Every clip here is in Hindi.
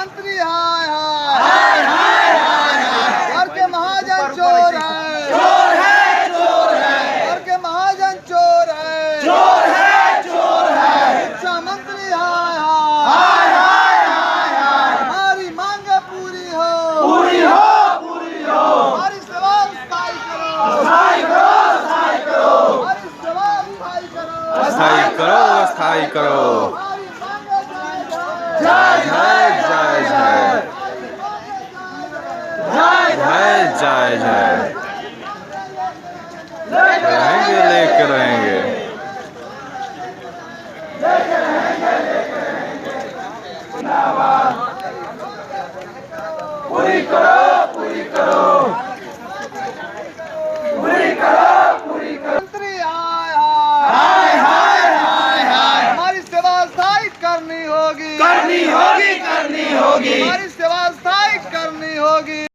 मंत्री हाय हाय हाय हाय, घर के महाजन चोर है, चोर है, चोर है, घर के महाजन चोर है, चोर है, चोर है, शिक्षा मंत्री हाय हाय हाय हाय हाय, हमारी मांगे पूरी हो, पूरी हो, पूरी हो, हमारी सेवा स्थायी करो, स्थायी करो, स्थायी करो, हमारी सेवा स्थायी करो, स्थायी करो, स्थायी करो। जय जय जय जय जय जय जय रहेंगे, लेके रहेंगे। पूरी करो, पूरी करो, पूरी करो, पूरी करो। मंत्री हाय हाय हाय हाय हाय, हमारी सेवा स्थायी करनी होगी, करनी होगी, करनी होगी, हमारी सेवा स्थायी करनी होगी।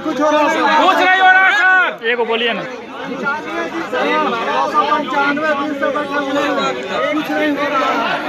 कुछ हो रहा है, कुछ नहीं हो रहा सर, ये को बोलिए ना। 95 दिन से बैठे हुए हैं, कुछ नहीं हो रहा है।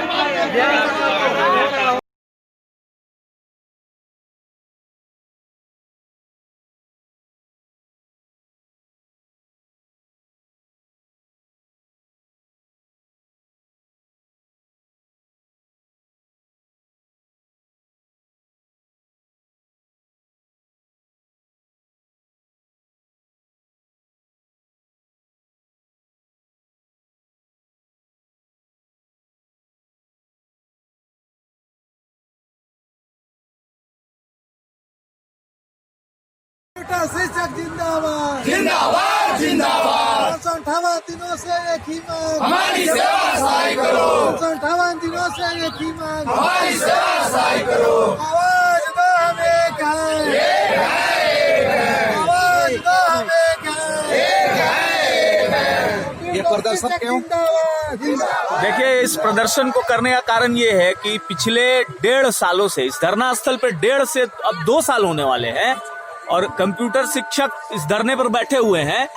शिक्षक जिंदाबाद, जिंदाबाद, जिंदाबाद। 58 दिनों से एक ही मांग, हमारी सेवा स्थायी करो। 58 दिनों से एक ही मांग, हमारी सेवा स्थायी करो। आवाज दो हमें एक है, आवाज दो हमें एक है। ये प्रदर्शन क्यों? देखिए, इस प्रदर्शन को करने का कारण ये है कि पिछले 1.5 सालों से इस धरना स्थल पे 1.5 से अब 2 साल होने वाले हैं और कंप्यूटर शिक्षक इस धरने पर बैठे हुए हैं।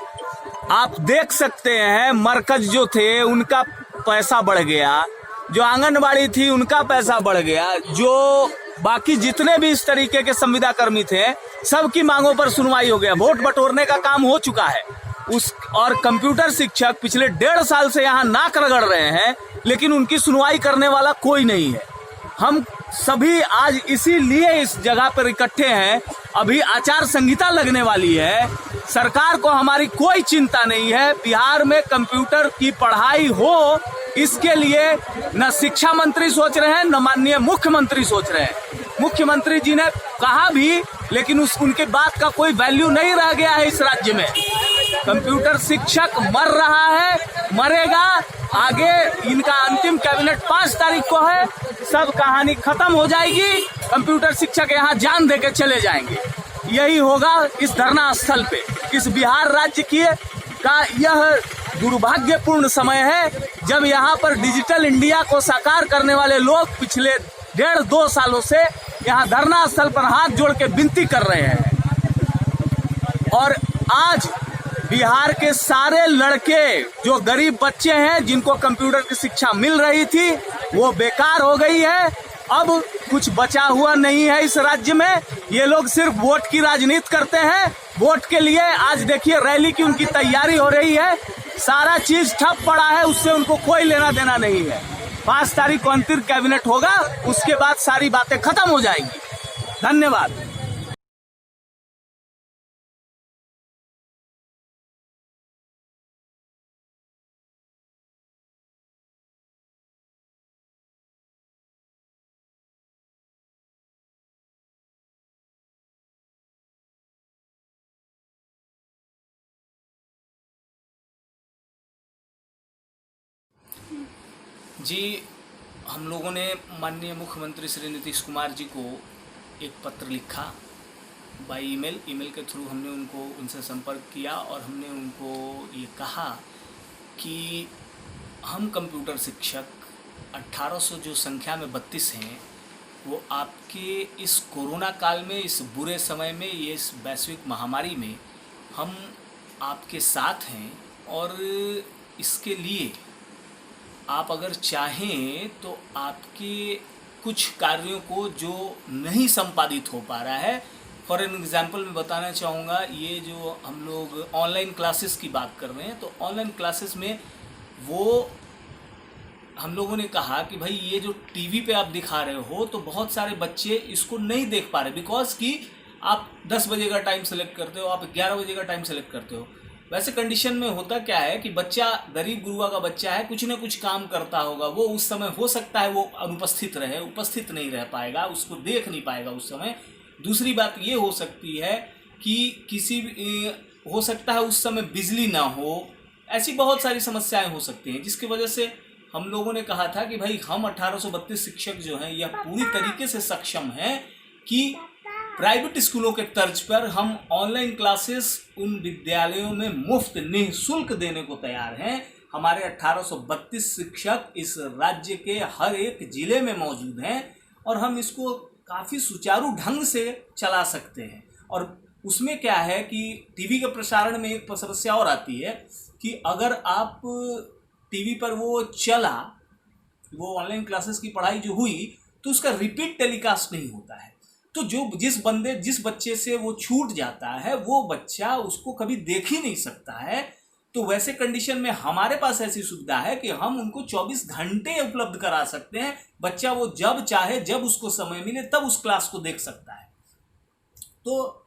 आप देख सकते हैं, मरकज जो थे उनका पैसा बढ़ गया, जो आंगनबाड़ी थी उनका पैसा बढ़ गया, जो बाकी जितने भी इस तरीके के संविदा कर्मी थे सबकी मांगों पर सुनवाई हो गया, वोट बटोरने का काम हो चुका है। और कंप्यूटर शिक्षक पिछले 1.5 साल से यहाँ नाक रगड़ रहे हैं, लेकिन उनकी सुनवाई करने वाला कोई नहीं है। हम सभी आज इसीलिए इस जगह पर इकट्ठे हैं। अभी आचार संहिता लगने वाली है, सरकार को हमारी कोई चिंता नहीं है। बिहार में कंप्यूटर की पढ़ाई हो, इसके लिए न शिक्षा मंत्री सोच रहे हैं, न माननीय मुख्यमंत्री सोच रहे हैं। मुख्यमंत्री जी ने कहा भी, लेकिन उनके बात का कोई वैल्यू नहीं रह गया है इस राज्य में। कंप्यूटर शिक्षक मर रहा है, मरेगा। आगे इनका अंतिम कैबिनेट 5 तारीख को है, सब कहानी खत्म हो जाएगी। कंप्यूटर शिक्षक यहाँ जान देके चले जाएंगे। यही होगा इस धरना स्थल पे। इस बिहार राज्य की का यह दुर्भाग्यपूर्ण समय है जब यहाँ पर डिजिटल इंडिया को साकार करने वाले लोग पिछले 1.5-2 सालों से यहाँ धरना स्थल पर हाथ जोड़ के विनती कर रहे हैं। और आज बिहार के सारे लड़के जो गरीब बच्चे हैं जिनको कंप्यूटर की शिक्षा मिल रही थी वो बेकार हो गई है। अब कुछ बचा हुआ नहीं है इस राज्य में। ये लोग सिर्फ वोट की राजनीति करते हैं। वोट के लिए आज देखिए रैली की उनकी तैयारी हो रही है। सारा चीज ठप पड़ा है, उससे उनको कोई लेना देना नहीं है। 5 तारीख को अंतिम कैबिनेट होगा, उसके बाद सारी बातें खत्म हो जाएंगी। धन्यवाद। जी, हम लोगों ने माननीय मुख्यमंत्री श्री नीतीश कुमार जी को एक पत्र लिखा बाय ईमेल के थ्रू हमने उनसे संपर्क किया और हमने उनको ये कहा कि हम कंप्यूटर शिक्षक 1800 जो संख्या में 32 हैं वो आपके इस कोरोना काल में, इस बुरे समय में, ये इस वैश्विक महामारी में हम आपके साथ हैं। और इसके लिए आप अगर चाहें तो आपके कुछ कार्यों को जो नहीं संपादित हो पा रहा है, फॉर एन एग्जांपल मैं बताना चाहूँगा, ये जो हम लोग ऑनलाइन क्लासेस की बात कर रहे हैं तो ऑनलाइन क्लासेस में वो हम लोगों ने कहा कि भाई ये जो टीवी पे आप दिखा रहे हो तो बहुत सारे बच्चे इसको नहीं देख पा रहे, बिकॉज कि आप 10 बजे का टाइम सेलेक्ट करते हो, आप 11 बजे का टाइम सेलेक्ट करते हो। वैसे कंडीशन में होता क्या है कि बच्चा गरीब गुरुआ का बच्चा है, कुछ ना कुछ काम करता होगा, वो उस समय हो सकता है वो अनुपस्थित रहे, उपस्थित नहीं रह पाएगा, उसको देख नहीं पाएगा उस समय। दूसरी बात ये हो सकती है कि हो सकता है उस समय बिजली ना हो, ऐसी बहुत सारी समस्याएं हो सकती हैं, जिसकी वजह से हम लोगों ने कहा था कि भाई हम 1832 शिक्षक जो हैं यह पूरी तरीके से सक्षम हैं कि प्राइवेट स्कूलों के तर्ज पर हम ऑनलाइन क्लासेस उन विद्यालयों में मुफ्त निःशुल्क देने को तैयार हैं। हमारे 1832 शिक्षक इस राज्य के हर एक जिले में मौजूद हैं और हम इसको काफ़ी सुचारू ढंग से चला सकते हैं। और उसमें क्या है कि टीवी के प्रसारण में एक समस्या और आती है कि अगर आप टीवी पर वो चला, वो ऑनलाइन क्लासेस की पढ़ाई जो हुई, तो उसका रिपीट टेलीकास्ट नहीं होता है। तो जिस बच्चे से वो छूट जाता है वो बच्चा उसको कभी देख ही नहीं सकता है। तो वैसे कंडीशन में हमारे पास ऐसी सुविधा है कि हम उनको 24 घंटे उपलब्ध करा सकते हैं। बच्चा वो जब चाहे, जब उसको समय मिले, तब उस क्लास को देख सकता है। तो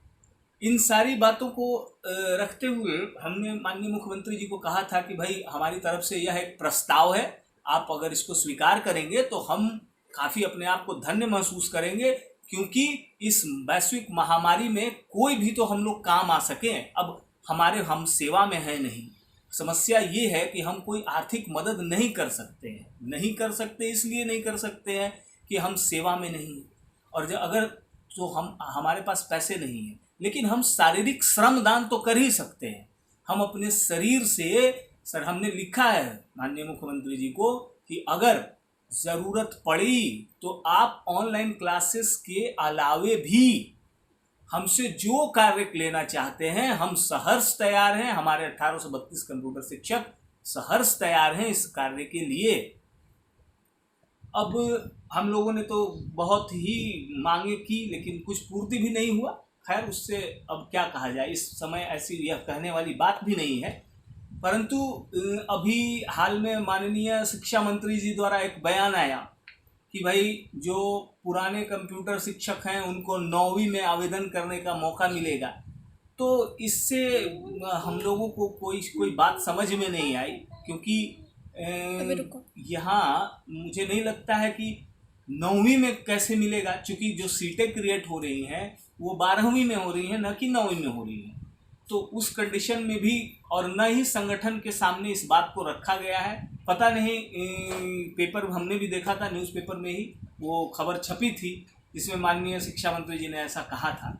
इन सारी बातों को रखते हुए हमने माननीय मुख्यमंत्री जी को कहा था कि भाई हमारी तरफ से यह एक प्रस्ताव है, आप अगर इसको स्वीकार करेंगे तो हम काफ़ी अपने आप को धन्य महसूस करेंगे, क्योंकि इस वैश्विक महामारी में कोई भी तो हम लोग काम आ सकें। अब हम सेवा में हैं नहीं, समस्या ये है कि हम कोई आर्थिक मदद नहीं कर सकते हैं। नहीं कर सकते इसलिए नहीं कर सकते हैं कि हम सेवा में नहीं हैं, और अगर तो हमारे पास पैसे नहीं हैं, लेकिन हम शारीरिक श्रम दान तो कर ही सकते हैं। हम अपने शरीर से, सर हमने लिखा है माननीय मुख्यमंत्री जी को कि अगर ज़रूरत पड़ी तो आप ऑनलाइन क्लासेस के अलावे भी हमसे जो कार्य लेना चाहते हैं हम सहर्ष तैयार हैं। हमारे 1832 कंप्यूटर शिक्षक सहर्ष तैयार हैं इस कार्य के लिए। अब हम लोगों ने तो बहुत ही मांगे की, लेकिन कुछ पूर्ति भी नहीं हुआ। खैर, उससे अब क्या कहा जाए, इस समय ऐसी यह कहने वाली बात भी नहीं है। परंतु अभी हाल में माननीय शिक्षा मंत्री जी द्वारा एक बयान आया कि भाई जो पुराने कंप्यूटर शिक्षक हैं उनको 9वीं में आवेदन करने का मौका मिलेगा। तो इससे हम लोगों को कोई बात समझ में नहीं आई, क्योंकि यहाँ मुझे नहीं लगता है कि 9वीं में कैसे मिलेगा, क्योंकि जो सीटें क्रिएट हो रही हैं वो 12वीं में हो रही हैं, न कि 9वीं में हो रही हैं। तो उस कंडीशन में भी, और न ही संगठन के सामने इस बात को रखा गया है। पता नहीं, पेपर हमने भी देखा था, न्यूज़पेपर में ही वो खबर छपी थी जिसमें माननीय शिक्षा मंत्री जी ने ऐसा कहा था।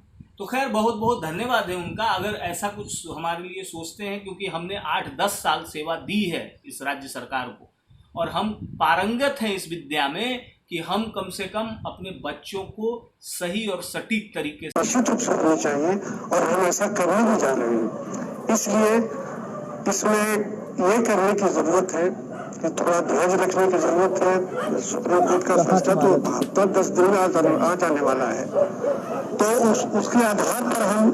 तो खैर बहुत बहुत धन्यवाद है उनका अगर ऐसा कुछ हमारे लिए सोचते हैं, क्योंकि हमने 8-10 साल सेवा दी है इस राज्य सरकार को और हम पारंगत हैं इस विद्या में कि हम कम से कम अपने बच्चों को सही और सटीक तरीके से निश्चित रूप से होनी चाहिए और हम ऐसा करने भी जा रहे हैं। इसलिए इसमें ये करने की जरूरत है कि थोड़ा धैर्य रखने की जरूरत है। सुप्रीम कोर्ट का फैसला तो 10 दिन में आ जाने वाला है, तो उसके आधार पर हम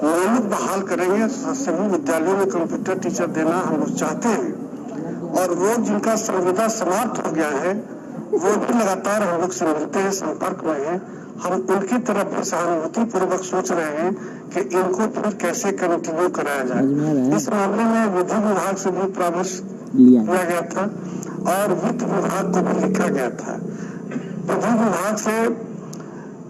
नियमित बहाल करेंगे। सभी विद्यालयों में कंप्यूटर टीचर देना हम लोग चाहते हैं और वो जिनका संविदा समाप्त हो गया है वो भी लगातार हम लोग से मिलते हैं, संपर्क में हैं। हम उनकी तरफ भी सहानुभूति पूर्वक सोच रहे हैं कि इनको फिर कैसे कंटिन्यू कराया जाए। इस मामले में विधि विभाग से भी परामर्श लिया गया था और वित्त विभाग को भी लिखा गया था। विधि विभाग से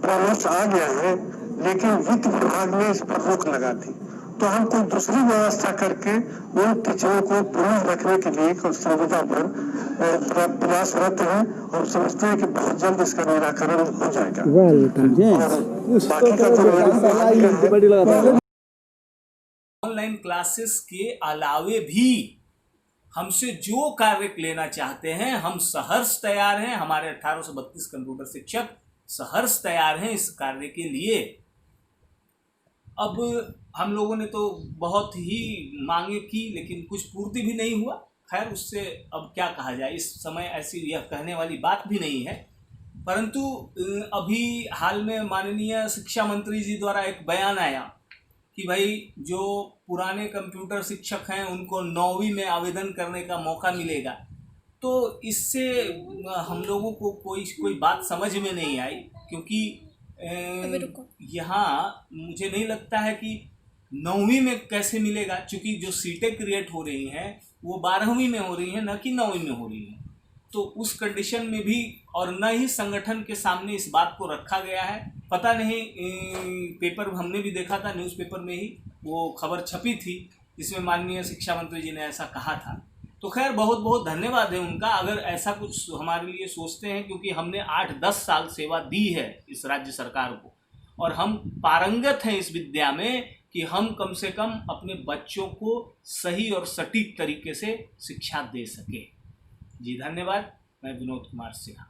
परामर्श आ गया है लेकिन वित्त विभाग ने इस पर रोक लगा दी, तो हम कोई दूसरी व्यवस्था करके उन टीचरों को पुनः रखने के लिए संविदा पर प्रयासरत हैं और समझते हैं कि बहुत जल्द इसका निराकरण हो जाएगा। बाकी का तो ऑनलाइन क्लासेस के अलावे भी हमसे जो कार्य लेना चाहते हैं हम सहर्ष तैयार हैं। हमारे 1832 कंप्यूटर शिक्षक सहर्ष तैयार हैं इस कार्य के लिए। अब हम लोगों ने तो बहुत ही मांगे की लेकिन कुछ पूर्ति भी नहीं हुआ। खैर उससे अब क्या कहा जाए, इस समय ऐसी यह कहने वाली बात भी नहीं है। परंतु अभी हाल में माननीय शिक्षा मंत्री जी द्वारा एक बयान आया कि भाई जो पुराने कंप्यूटर शिक्षक हैं उनको 9वीं में आवेदन करने का मौका मिलेगा। तो इससे हम लोगों को कोई बात समझ में नहीं आई, क्योंकि यहाँ मुझे नहीं लगता है कि 9वीं में कैसे मिलेगा, क्योंकि जो सीटें क्रिएट हो रही हैं वो 12वीं में हो रही हैं, न कि 9वीं में हो रही हैं। तो उस कंडीशन में भी और न ही संगठन के सामने इस बात को रखा गया है। पता नहीं, पेपर हमने भी देखा था, न्यूज़पेपर में ही वो खबर छपी थी जिसमें माननीय शिक्षा मंत्री जी ने ऐसा कहा था। तो खैर बहुत बहुत धन्यवाद है उनका अगर ऐसा कुछ हमारे लिए सोचते हैं, क्योंकि हमने 8-10 साल सेवा दी है इस राज्य सरकार को और हम पारंगत हैं इस विद्या में कि हम कम से कम अपने बच्चों को सही और सटीक तरीके से शिक्षा दे सके। जी धन्यवाद। मैं विनोद कुमार सिन्हा।